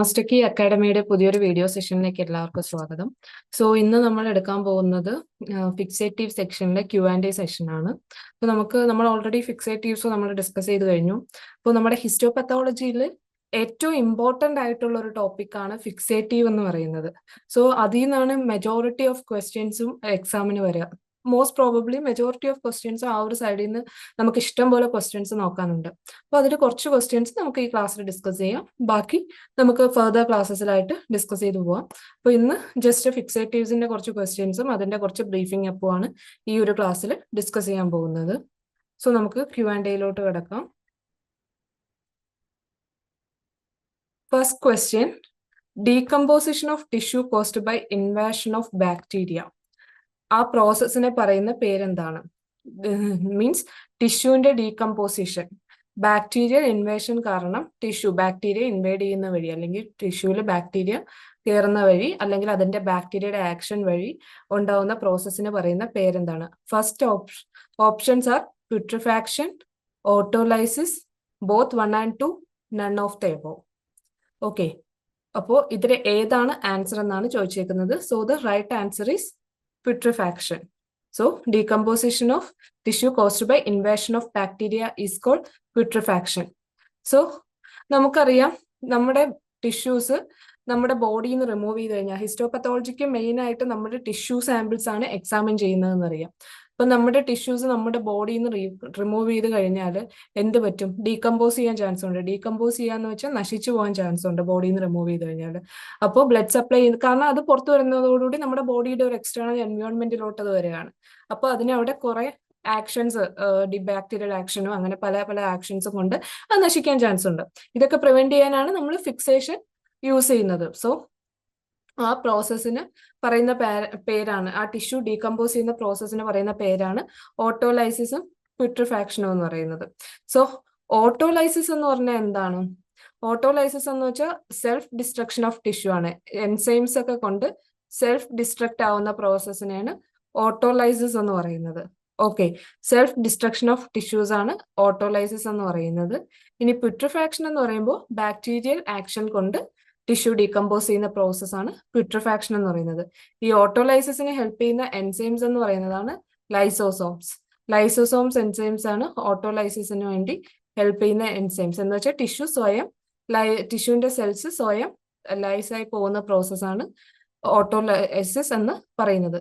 Master key അക്കാഡമിയുടെ പുതിയൊരു video സെഷനിലേക്ക് എല്ലാവർക്കും സ്വാഗതം. ഇന്ന് നമ്മൾ എടുക്കാൻ പോകുന്നത് ഫിക്സേറ്റീവ് സെക്ഷനിലെ Q&A സെഷനാണ്. അപ്പോൾ നമ്മൾ ഓൾറെഡി ഫിക്സേറ്റീവ്സ് നമ്മൾ ഡിസ്കസ് ചെയ്ത് കഴിഞ്ഞു. അപ്പോൾ നമ്മുടെ ഹിസ്റ്റോപത്തോളജിയിൽ ഏറ്റവും ഇമ്പോർട്ടൻ്റ് ആയിട്ടുള്ള ഒരു ടോപ്പിക്കാണ് ഫിക്സേറ്റീവ് എന്ന് പറയുന്നത്. അതിൽ നിന്നാണ് മെജോറിറ്റി ഓഫ് ക്വസ്റ്റ്യൻസും എക്സാമിന് വരിക. Most probably majority of questions ആ ഒരു സൈഡിൽ നിന്ന് നമുക്ക് ഇഷ്ടം പോലെ ക്വസ്റ്റ്യൻസ് നോക്കാനുണ്ട്. അപ്പോൾ അതിൽ കുറച്ച് ക്വസ്റ്റ്യൻസ് നമുക്ക് ഈ ക്ലാസ്സിൽ ഡിസ്കസ് ചെയ്യാം. ബാക്കി നമുക്ക് ഫർദർ ക്ലാസ്സസിലായിട്ട് ഡിസ്കസ് ചെയ്ത് പോവാം. അപ്പോൾ ഇന്ന് ജസ്റ്റ് ഫിക്സേറ്റീവ്സിന്റെ കുറച്ച് ക്വസ്റ്റ്യൻസും അതിന്റെ കുറച്ച് ബ്രീഫിംഗ് അപ്പുമാണ് ഈ ഒരു ക്ലാസ്സിൽ ഡിസ്കസ് ചെയ്യാൻ പോകുന്നത്. നമുക്ക് Q&Aയിലോട്ട് കിടക്കാം. First question, decomposition of tissue caused by invasion of bacteria. ആ പ്രോസസ്സിനെ പറയുന്ന പേരെന്താണ്? മീൻസ് ടിഷ്യൂവിന്റെ ഡീകമ്പോസിഷൻ, ബാക്ടീരിയൽ ഇൻവേഷൻ കാരണം ബാക്ടീരിയ ഇൻവേഡ് ചെയ്യുന്ന വഴി, അല്ലെങ്കിൽ ടിഷ്യൂവിൽ ബാക്ടീരിയ കയറുന്ന വഴി, അല്ലെങ്കിൽ അതിന്റെ ബാക്ടീരിയയുടെ ആക്ഷൻ വഴി ഉണ്ടാവുന്ന പ്രോസസ്സിന് പറയുന്ന പേരെന്താണ്? First options are putrefaction, autolysis, both 1 and 2, none of the above. Okay, അപ്പോൾ ഇതിൽ ഏതാണ് ആൻസർ എന്നാണ് ചോദിച്ചേക്കുന്നത്. The right answer is putrefaction. Decomposition of tissue caused by invasion of bacteria is called putrefaction. നമുക്കറിയാം, നമ്മുടെ ടിഷ്യൂസ് നമ്മുടെ ബോഡിയിൽ നിന്ന് റിമൂവ് ചെയ്ത് കഴിഞ്ഞാൽ, ഹിസ്റ്റോപത്തോളജിക്ക് മെയിൻ ആയിട്ട് നമ്മുടെ ടിഷ്യൂ സാമ്പിൾസ് ആണ് എക്സാമിൻ ചെയ്യുന്നതെന്ന് അറിയാം. അപ്പൊ നമ്മുടെ ടിഷ്യൂസ് നമ്മുടെ ബോഡിയിൽ നിന്ന് റിമൂവ് ചെയ്ത് കഴിഞ്ഞാൽ എന്ത് പറ്റും? ഡീകമ്പോസ് ചെയ്യാൻ ചാൻസ് ഉണ്ട്. ഡീകമ്പോസ് ചെയ്യാന്ന് വെച്ചാൽ നശിച്ചു പോകാൻ ചാൻസ് ഉണ്ട് ബോഡിയിൽ നിന്ന് റിമൂവ് ചെയ്ത് കഴിഞ്ഞാൽ. അപ്പോൾ ബ്ലഡ് സപ്ലൈ കാരണം അത് പുറത്തു വരുന്നതോടുകൂടി നമ്മുടെ ബോഡിയുടെ ഒരു എക്സ്റ്റേണൽ എൻവയോൺമെന്റിലോട്ട് അത് വരികയാണ്. അപ്പോൾ അതിനവിടെ കുറെ ആക്ഷൻസ്, ബാക്ടീരിയൽ ആക്ഷനും അങ്ങനെ പല പല ആക്ഷൻസും കൊണ്ട് അത് നശിക്കാൻ ചാൻസ് ഉണ്ട്. ഇതൊക്കെ പ്രിവെന്റ് ചെയ്യാനാണ് നമ്മൾ ഫിക്സേഷൻ യൂസ് ചെയ്യുന്നത്. ആ പ്രോസസ്സിന് പറയുന്ന പേരാണ്, ആ ടിഷ്യൂ ഡീകമ്പോസ് ചെയ്യുന്ന പ്രോസസ്സിന് പറയുന്ന പേരാണ് ഓട്ടോലൈസിസും പ്യൂട്രിഫാക്ഷനും എന്ന് പറയുന്നത്. ഓട്ടോലൈസിസ് എന്ന് പറഞ്ഞാൽ എന്താണ്? ഓട്ടോലൈസിസ് എന്ന് വെച്ചാൽ സെൽഫ് ഡിസ്ട്രക്ഷൻ ഓഫ് ടിഷ്യൂ ആണ്. എൻസൈംസ് ഒക്കെ കൊണ്ട് സെൽഫ് ഡിസ്ട്രക്ട് ആവുന്ന പ്രോസസ്സിനെയാണ് ഓട്ടോലൈസിസ് എന്ന് പറയുന്നത്. Okay, self destruction of tissues ആണ് ഓട്ടോലൈസിസ് എന്ന് പറയുന്നത്. ഇനി പ്യൂട്രിഫാക്ഷൻ എന്ന് പറയുമ്പോൾ ബാക്ടീരിയൽ ആക്ഷൻ കൊണ്ട് ടിഷ്യൂ ഡീകമ്പോസ് ചെയ്യുന്ന പ്രോസസ് ആണ് പ്യൂട്രിഫാക്ഷൻ എന്ന് പറയുന്നത്. ഈ ഓട്ടോലൈസിസിനെ ഹെൽപ്പ് ചെയ്യുന്ന എൻസൈംസ് എന്ന് പറയുന്നതാണ് ലൈസോസോംസ്. ലൈസോസോംസ് എൻസൈംസ് ആണ് ഓട്ടോലൈസിസിന് വേണ്ടി ഹെൽപ്പ് ചെയ്യുന്ന എൻസൈംസ്. എന്ന് വെച്ചാൽ ടിഷ്യൂവിന്റെ സെൽസ് സ്വയം ലൈസായി പോകുന്ന പ്രോസസ്സാണ് ഓട്ടോലൈസിസ് എന്ന് പറയുന്നത്.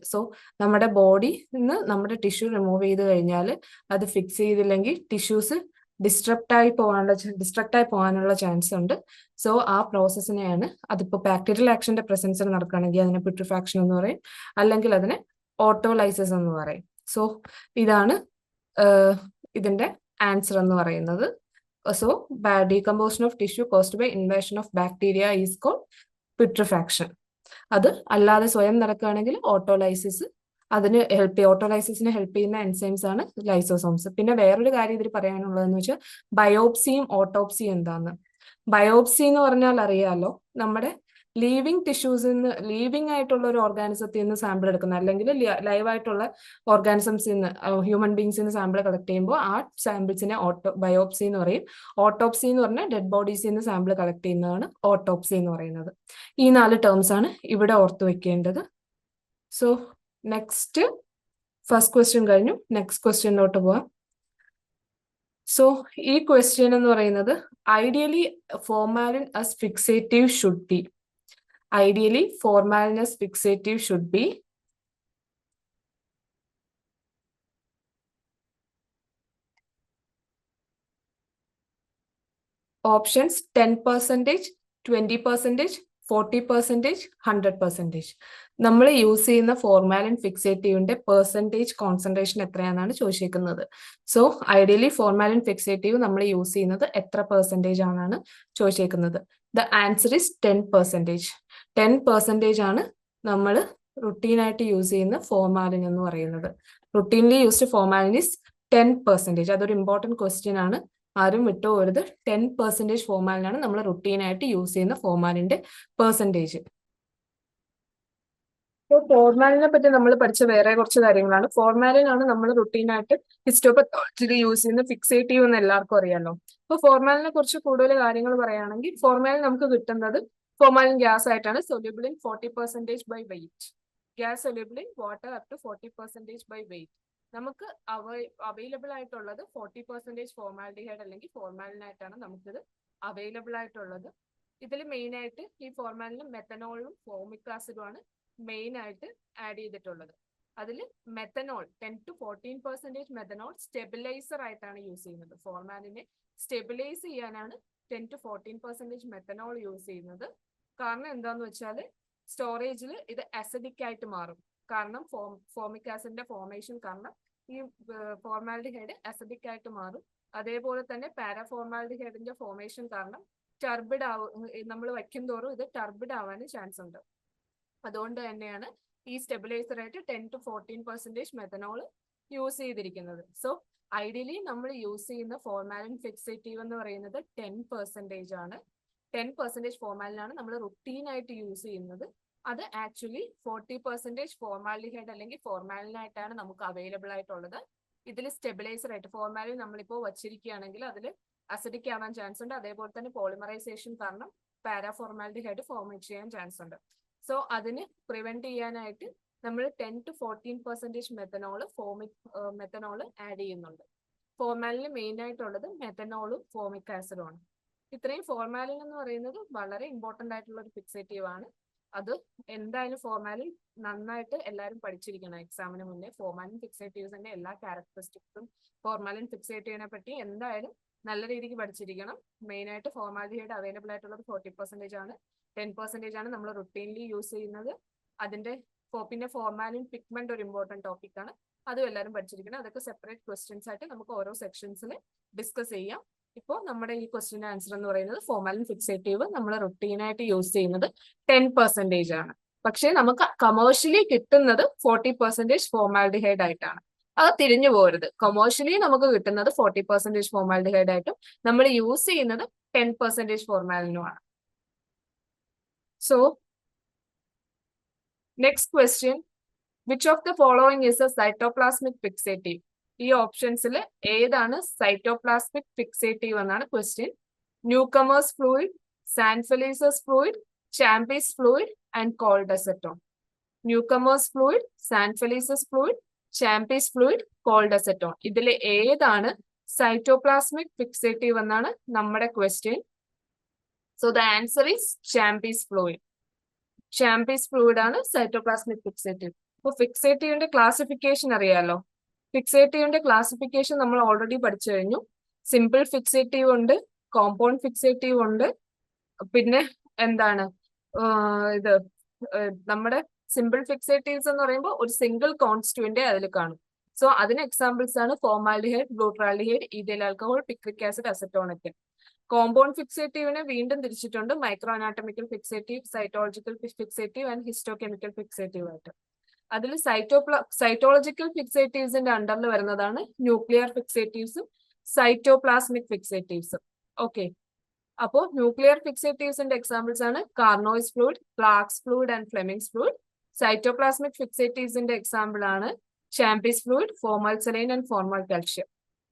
നമ്മുടെ ബോഡി നിന്ന് നമ്മുടെ ടിഷ്യൂ റിമൂവ് ചെയ്ത് കഴിഞ്ഞാൽ അത് ഫിക്സ് ചെയ്തില്ലെങ്കിൽ ടിഷ്യൂസ് ഡിസ്ട്രക്ട് ആയി പോകാനുള്ള ചാൻസ് ഉണ്ട്. ആ പ്രോസസ്സിനെയാണ്, അതിപ്പോ ബാക്ടീരിയൽ ആക്ഷന്റെ പ്രസൻസിൽ നടക്കുകയാണെങ്കിൽ അതിനെ പ്യൂട്രിഫാക്ഷൻ എന്ന് പറയും, അല്ലെങ്കിൽ അതിനെ ഓട്ടോലൈസിസ് എന്ന് പറയും. ഇതാണ് ഇതിന്റെ ആൻസർ എന്ന് പറയുന്നത്. Decomposition of tissue caused by invasion of bacteria is called putrefaction. അത് അല്ലാതെ സ്വയം നടക്കുകയാണെങ്കിൽ ഓട്ടോലൈസിസ്. ഓട്ടോലൈസിസിനെ ഹെൽപ്പ് ചെയ്യുന്ന എൻസൈംസ് ആണ് ലൈസോസോംസ്. പിന്നെ വേറൊരു കാര്യം ഇതിൽ പറയാനുള്ളതെന്ന് വെച്ചാൽ ബയോപ്സിയും ഓട്ടോപ്സിയും എന്താന്ന്. ബയോപ്സി എന്ന് പറഞ്ഞാൽ അറിയാലോ, നമ്മുടെ ലീവിങ് ടിഷ്യൂസിൽ നിന്ന്, ലീവിങ് ആയിട്ടുള്ള ഒരു ഓർഗാനിസത്തിൽ നിന്ന് സാമ്പിൾ എടുക്കുന്ന, അല്ലെങ്കിൽ ലൈവായിട്ടുള്ള ഓർഗാനിസംസിൽ നിന്ന്, ഹ്യൂമൻ ബീങ്സിൽ നിന്ന് സാമ്പിൾ കളക്ട് ചെയ്യുമ്പോൾ ആ സാമ്പിൾസിനെ ബയോപ്സി എന്ന് പറയും. ഓട്ടോപ്സി എന്ന് പറഞ്ഞാൽ ഡെഡ് ബോഡീസിൽ നിന്ന് സാമ്പിൾ കളക്ട് ചെയ്യുന്നതാണ് ഓട്ടോപ്സി എന്ന് പറയുന്നത്. ഈ 4 ടേംസ് ആണ് ഇവിടെ ഓർത്തു വെക്കേണ്ടത്. നെക്സ്റ്റ്, ഫസ്റ്റ് ക്വസ്റ്റ്യൻ കഴിഞ്ഞു, നെക്സ്റ്റ് ക്വസ്റ്റ്യനിലോട്ട് പോവാം. ഈ ക്വസ്റ്റ്യൻ എന്ന് പറയുന്നത് ideally formalin as fixative should be. Ideally formalin as fixative should be options 10%, 20%, 40%, 100%. നമ്മൾ യൂസ് ചെയ്യുന്ന ഫോർമാലിൻ ഫിക്സേറ്റീവിന്റെ പെർസെൻറ്റേജ് കോൺസെൻട്രേഷൻ എത്രയാണെന്നാണ് ചോദിച്ചിരിക്കുന്നത്. ഐഡിയലി ഫോർമാലിൻ ഫിക്സേറ്റീവ് നമ്മൾ യൂസ് ചെയ്യുന്നത് എത്ര പെർസെൻറ്റേജ് ആണെന്നാണ് ചോദിച്ചിരിക്കുന്നത്. The answer is 10%. 10% ആണ് നമ്മൾ റുട്ടീനായിട്ട് യൂസ് ചെയ്യുന്ന ഫോർമാലിൻ എന്ന് പറയുന്നത്. Routinely used formalin is 10%. അതൊരു ഇമ്പോർട്ടൻറ്റ് ക്വസ്റ്റ്യൻ ആണ്, ആരും വിട്ടുപോകരുത്. 10% ഫോർമാലിനാണ് നമ്മൾ റുട്ടീനായിട്ട് യൂസ് ചെയ്യുന്ന ഫോർമാലിന്റെ പെർസെൻറ്റേജ്. ഫോർമാലിനെ പറ്റി നമ്മൾ പഠിച്ച വേറെ കുറച്ച് കാര്യങ്ങളാണ്. ഫോർമാലിൻ ആണ് നമ്മൾ റുട്ടീനായിട്ട് ഹിസ്റ്റോപത്തോളജിയിൽ യൂസ് ചെയ്യുന്ന ഫിക്സേറ്റീവ് എന്ന് എല്ലാവർക്കും അറിയാലോ. അപ്പോൾ ഫോർമാലിനെ കുറിച്ച് കൂടുതൽ കാര്യങ്ങൾ പറയുകയാണെങ്കിൽ, ഫോർമാലിൻ നമുക്ക് കിട്ടുന്നത് ഫോർമാലിൻ ഗ്യാസ് ആയിട്ടാണ്, soluble in 40% by weight. Gas soluble in water up to 40% by weight. നമുക്ക് അവൈലബിൾ ആയിട്ടുള്ളത് 40% ഫോർമാൽഡിഹൈഡ് അല്ലെങ്കിൽ ഫോർമാലിൻ ആയിട്ടാണ് നമുക്കിത് അവൈലബിൾ ആയിട്ടുള്ളത്. ഇതിൽ മെയിൻ ആയിട്ട് ഈ ഫോർമാലിനും മെത്തനോളും ഫോമിക് ആസിഡും ആണ് മെയിൻ ആയിട്ട് ആഡ് ചെയ്തിട്ടുള്ളത്. അതിൽ മെത്തനോൾ 10 to 14% മെത്തനോൾ സ്റ്റെബിലൈസർ ആയിട്ടാണ് യൂസ് ചെയ്യുന്നത്. ഫോർമാലിനെ സ്റ്റെബിലൈസ് ചെയ്യാനാണ് 10 to 14% മെത്തനോൾ യൂസ് ചെയ്യുന്നത്. കാരണം എന്താന്ന് വെച്ചാൽ സ്റ്റോറേജിൽ ഇത് അസിഡിക് ആയിട്ട് മാറും. കാരണം ഫോമിക് ആസിഡിന്റെ ഫോർമേഷൻ കാരണം ഈ ഫോർമാൽഡിഹൈഡ് അസിഡിക് ആയിട്ട് മാറും. അതേപോലെ തന്നെ പാരാഫോർമാൽഡിഹൈഡിന്റെ ഫോർമേഷൻ കാരണം ടർബിഡ് നമ്മൾ വയ്ക്കും തോറും ഇത് ടർബിഡ് ആവാൻ ചാൻസ് ഉണ്ട്. അതുകൊണ്ട് തന്നെയാണ് ഈ സ്റ്റെബിലൈസർ ആയിട്ട് 10 to 14% മെത്തനോൾ യൂസ് ചെയ്തിരിക്കുന്നത്. സോ ഐഡിയലി നമ്മൾ യൂസ് ചെയ്യുന്ന ഫോർമാലിൻ ഫിക്സേറ്റീവ് എന്ന് പറയുന്നത് 10% ആണ്. 10% ഫോർമാലിനാണ് നമ്മൾ റുട്ടീൻ ആയിട്ട് യൂസ് ചെയ്യുന്നത്. അത് ആക്ച്വലി 40% ഫോർമാലിഹൈഡ് അല്ലെങ്കിൽ ഫോർമാലിനായിട്ടാണ് നമുക്ക് അവൈലബിൾ ആയിട്ടുള്ളത്. ഇതിൽ സ്റ്റെബിലൈസർ ആയിട്ട് ഫോർമാലിൻ നമ്മളിപ്പോൾ വച്ചിരിക്കുകയാണെങ്കിൽ അതിൽ അസിഡിക് ആവാൻ ചാൻസ് ഉണ്ട്. അതേപോലെ തന്നെ പോളിമറൈസേഷൻ കാരണം പാരാഫോർമാലിഹൈഡ് ഫോർമേറ്റ് ചെയ്യാൻ ചാൻസ് ഉണ്ട്. സോ അതിന് പ്രിവെന്റ് ചെയ്യാനായിട്ട് നമ്മൾ 10 to 14% മെത്തനോൾ ആഡ് ചെയ്യുന്നുണ്ട്. ഫോർമാലിന് മെയിൻ ആയിട്ടുള്ളത് മെത്തനോളും ഫോമിക് ആസിഡും ആണ്. ഇത്രയും ഫോർമാലിൻ എന്ന് പറയുന്നത് വളരെ ഇമ്പോർട്ടന്റ് ആയിട്ടുള്ള ഒരു ഫിക്സേറ്റീവ് ആണ്. അത് എന്തായാലും ഫോർമാലിൻ നന്നായിട്ട് എല്ലാവരും പഠിച്ചിരിക്കണം എക്സാമിന് മുന്നേ. ഫോർമാലിൻ ഫിക്സേറ്റീവ്സിന്റെ എല്ലാ ക്യാരക്ടറിസ്റ്റിക്സും ഫോർമാലിൻ ഫിക്സേറ്റീവിനെ പറ്റി എന്തായാലും നല്ല രീതിക്ക് പഠിച്ചിരിക്കണം. മെയിൻ ആയിട്ട് ഫോർമാൽഡിഹൈഡ് അവൈലബിൾ ആയിട്ടുള്ളത് 40% ആണ്. 10% ആണ് നമ്മൾ റുട്ടീൻലി യൂസ് ചെയ്യുന്നത്. അതിന്റെ പിന്നെ ഫോർമാലിൻ പിഗ്മെന്റ് ഒരു ഇമ്പോർട്ടന്റ് ടോപ്പിക് ആണ്. അതും എല്ലാവരും പഠിച്ചിരിക്കണം. അതൊക്കെ സെപ്പറേറ്റ് ക്വസ്റ്റ്യൻസ് ആയിട്ട് നമുക്ക് ഓരോ സെക്ഷൻസിൽ ഡിസ്കസ് ചെയ്യാം. ഇപ്പോൾ നമ്മുടെ ഈ ക്വസ്റ്റ്യന്റെ ആൻസർ എന്ന് പറയുന്നത് ഫോർമാലിൻ ഫിക്സേറ്റീവ് നമ്മൾ റുട്ടീനായിട്ട് യൂസ് ചെയ്യുന്നത് 10% ആണ്. പക്ഷേ നമുക്ക് കമേഴ്ഷ്യലി കിട്ടുന്നത് 40% ഫോർമാൽഡിഹൈഡ് ആയിട്ടാണ്. അത് തിരിഞ്ഞു പോരുത്. കൊമേഴ്ഷ്യലി നമുക്ക് കിട്ടുന്നത് 40% ഫോർമാൽഡിഹൈഡ് ആയിട്ടും നമ്മൾ യൂസ് ചെയ്യുന്നത് 10% ഫോർമാലിനുമാണ്. So next question, which of the following is a cytoplasmic fixative? ഈ ഓപ്ഷൻസിൽ ഏതാണ് സൈറ്റോപ്ലാസ്മിക് ഫിക്സേറ്റീവ് എന്നാണ് question. Newcomer's fluid, Sanfelice's fluid, Champy's fluid and cold acetone. Newcomer's fluid, Sanfelice's fluid, Champy's fluid, cold acetone. ഇതിൽ ഏതാണ് സൈറ്റോപ്ലാസ്മിക് ഫിക്സേറ്റീവ് എന്നാണ് നമ്മുടെ question. So the answer is Champy's fluid. Champy's fluid ആണ് cytoplasmic fixative. അപ്പോൾ ഫിക്സേറ്റീവിന്റെ classification അറിയാലോ. ഫിക്സേറ്റീവിന്റെ classification നമ്മൾ already പഠിച്ചു കഴിഞ്ഞു. സിമ്പിൾ ഫിക്സേറ്റീവ് ഉണ്ട്, കോമ്പൗണ്ട് ഫിക്സേറ്റീവ് ഉണ്ട്, പിന്നെ എന്താണ് ഇത് നമ്മുടെ സിമ്പിൾ ഫിക്സേറ്റീവ്സ് എന്ന് പറയുമ്പോൾ ഒരു സിംഗിൾ കോൺസ്റ്റുവന്റ് അതിൽ കാണും. സോ അതിന് എക്സാമ്പിൾസ് ആണ് formaldehyde, butyraldehyde, ethyl alcohol, picric acid, അസറ്റോണൊക്കെ. കോമ്പൗണ്ട് ഫിക്സേറ്റീവിനെ വീണ്ടും തിരിച്ചിട്ടുണ്ട് micro anatomical fixative, cytological fixative and histochemical fixative ആയിട്ട്. അതിൽ സൈറ്റോളജിക്കൽ ഫിക്സേറ്റീവ്സിന്റെ അണ്ടറിൽ വരുന്നതാണ് ന്യൂക്ലിയർ ഫിക്സേറ്റീവ്സും സൈറ്റോപ്ലാസ്മിക് ഫിക്സേറ്റീവ്സും. ഓക്കെ, അപ്പോൾ ന്യൂക്ലിയർ ഫിക്സേറ്റീവ്സിന്റെ എക്സാമ്പിൾസ് ആണ് Carnoy's fluid, Clarke's fluid and Flemming's fluid. Cytoplasmic ഫിക്സേറ്റീവ്സിന്റെ എക്സാമ്പിൾ ആണ് Champy's fluid, formol saline and formol calcium.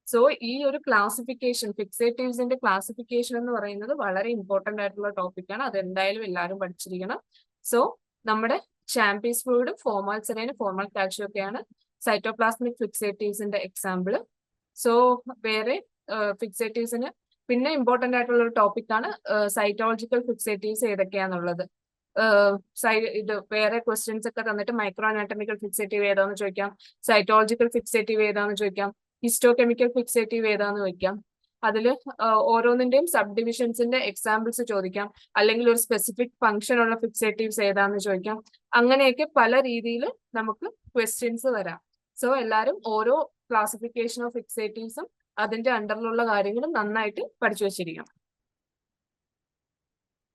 So ഈ ഒരു ക്ലാസിഫിക്കേഷൻ, ഫിക്സേറ്റീവ്സിന്റെ ക്ലാസിഫിക്കേഷൻ എന്ന് പറയുന്നത് വളരെ ഇമ്പോർട്ടന്റ് ആയിട്ടുള്ള ടോപ്പിക് ആണ്. അത് എന്തായാലും എല്ലാവരും പഠിച്ചിരിക്കണം. സോ നമ്മുടെ ചാമ്പീസ് ഫ്ലൂയിഡും ഫോർമാൽസലൈനും ഫോർമാൽ കാൽഷ്യം ഒക്കെയാണ് സൈറ്റോപ്ലാസ്മിക് ഫിക്സേറ്റീവ്സിന്റെ എക്സാമ്പിൾ. സോ വേറെ ഫിക്സേറ്റീവ്സിന് പിന്നെ ഇമ്പോർട്ടന്റ് ആയിട്ടുള്ള ഒരു ടോപ്പിക് ആണ് സൈറ്റോളജിക്കൽ ഫിക്സേറ്റീവ്സ് ഏതൊക്കെയാന്നുള്ളത്. ഇത് വേറെ ക്വസ്റ്റ്യൻസ് ഒക്കെ തന്നിട്ട് മൈക്രോ അനാറ്റമിക്കൽ ഫിക്സേറ്റീവ് ഏതാന്ന് ചോദിക്കാം, സൈറ്റോളജിക്കൽ ഫിക്സേറ്റീവ് ഏതാന്ന് ചോദിക്കാം, ഹിസ്റ്റോകെമിക്കൽ ഫിക്സേറ്റീവ് ഏതാന്ന് ചോദിക്കാം. അതിൽ ഓരോന്നിന്റെയും സബ് ഡിവിഷൻസിന്റെ എക്സാമ്പിൾസ് ചോദിക്കാം, അല്ലെങ്കിൽ ഒരു സ്പെസിഫിക് ഫംഗ്ഷൻ ഉള്ള ഫിക്സേറ്റീവ്സ് ഏതാന്ന് ചോദിക്കാം. അങ്ങനെയൊക്കെ പല രീതിയിൽ നമുക്ക് ക്വസ്റ്റ്യൻസ് വരാം. സോ എല്ലാവരും ഓരോ ക്ലാസിഫിക്കേഷൻ ഓഫ് ഫിക്സേറ്റീവ്സും അതിന്റെ അണ്ടറിലുള്ള കാര്യങ്ങളും നന്നായിട്ട് പഠിച്ചു വെച്ചിരിക്കണം.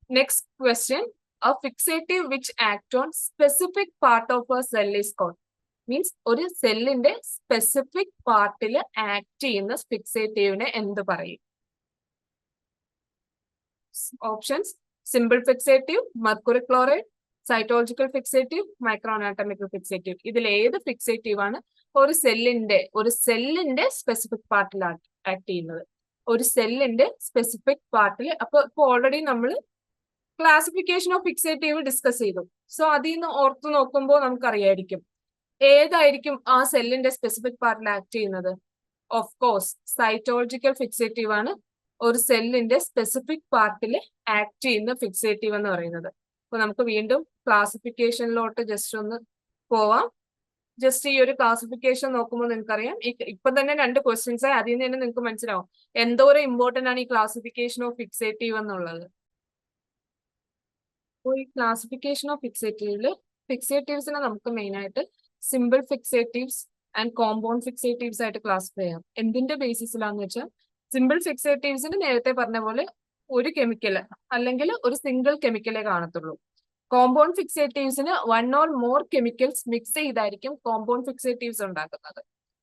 Next question, a fixative which act on specific part of a cell is called. Means ഒരു സെല്ലിന്റെ സ്പെസിഫിക് പാർട്ടിൽ ആക്ട് ചെയ്യുന്ന ഫിക്സേറ്റീവിനെ എന്ത് പറയും? Options: simple fixative, mercury chloride, cytological fixative, micro anatomical fixative. ഇതിൽ ഏത് ഫിക്സേറ്റീവ് ആണ് ഒരു സെല്ലിന്റെ സ്പെസിഫിക് പാർട്ടിൽ ആക്ട് ചെയ്യുന്നത്? ഒരു സെല്ലിന്റെ സ്പെസിഫിക് പാർട്ടിൽ. അപ്പൊ ഇപ്പൊ ഓൾറെഡി നമ്മൾ ക്ലാസിഫിക്കേഷൻ ഓഫ് ഫിക്സേറ്റീവ് ഡിസ്കസ് ചെയ്തു. സോ അതിൽ നിന്ന് ഓർത്തു നോക്കുമ്പോൾ നമുക്കറിയായിരിക്കും ഏതായിരിക്കും ആ സെല്ലിന്റെ സ്പെസിഫിക് പാർട്ടിൽ ആക്ട് ചെയ്യുന്നത്. ഓഫ് കോഴ്സ് സൈറ്റോളജിക്കൽ ഫിക്സേറ്റീവ് ആണ് ഒരു സെല്ലിന്റെ സ്പെസിഫിക് പാർട്ടിൽ ആക്ട് ചെയ്യുന്ന ഫിക്സേറ്റീവ് എന്ന് പറയുന്നത്. അപ്പൊ നമുക്ക് വീണ്ടും ക്ലാസിഫിക്കേഷനിലോട്ട് ജസ്റ്റ് ഒന്ന് പോവാം. ജസ്റ്റ് ഈ ഒരു ക്ലാസിഫിക്കേഷൻ നോക്കുമ്പോൾ നിങ്ങൾക്കറിയാം ഇപ്പൊ തന്നെ 2 ക്വസ്റ്റ്യൻസ് അതിൽ നിന്ന് തന്നെ നിങ്ങൾക്ക് മനസ്സിലാവും എന്തോരം ഇമ്പോർട്ടന്റ് ആണ് ഈ ക്ലാസിഫിക്കേഷൻ ഓഫ് ഫിക്സേറ്റീവ് എന്നുള്ളത്. അപ്പോൾ ഈ ക്ലാസിഫിക്കേഷൻ ഓഫ് ഫിക്സേറ്റീവ്സിനെ നമുക്ക് മെയിൻ ആയിട്ട് simple fixatives and compound fixatives ആയിട്ട് ക്ലാസിഫൈ ചെയ്യാം. എന്തിന്റെ ബേസിസിലാന്ന് വെച്ചാൽ സിമ്പിൾ ഫിക്സേറ്റീവ്സിന് നേരത്തെ പറഞ്ഞ പോലെ ഒരു കെമിക്കൽ അല്ലെങ്കിൽ ഒരു സിംഗിൾ കെമിക്കലേ കാണത്തുള്ളൂ. കോമ്പൗണ്ട് ഫിക്സേറ്റീവ്സിന് 1 or more കെമിക്കൽസ് മിക്സ് ചെയ്തായിരിക്കും കോമ്പൗണ്ട് ഫിക്സേറ്റീവ്സ് ഉണ്ടാക്കുന്നത്.